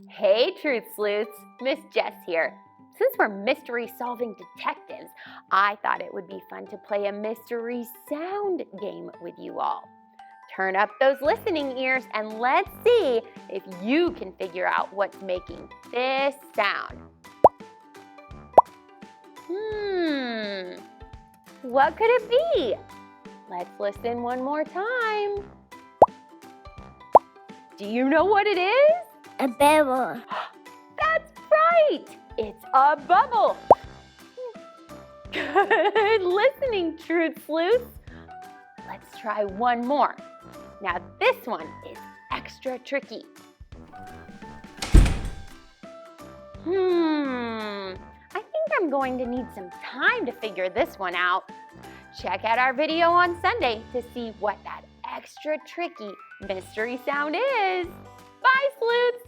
Hey, Truth Sleuths, Miss Jess here. Since we're mystery-solving detectives, I thought it would be fun to play a mystery sound game with you all. Turn up those listening ears and let's see if you can figure out what's making this sound. What could it be? Let's listen one more time. Do you know what it is? A bubble. That's right! It's a bubble. Good listening, Truth Sleuths. Let's try one more. Now this one is extra tricky. I think I'm going to need some time to figure this one out. Check out our video on Sunday to see what that extra tricky mystery sound is. Bye, Sleuths!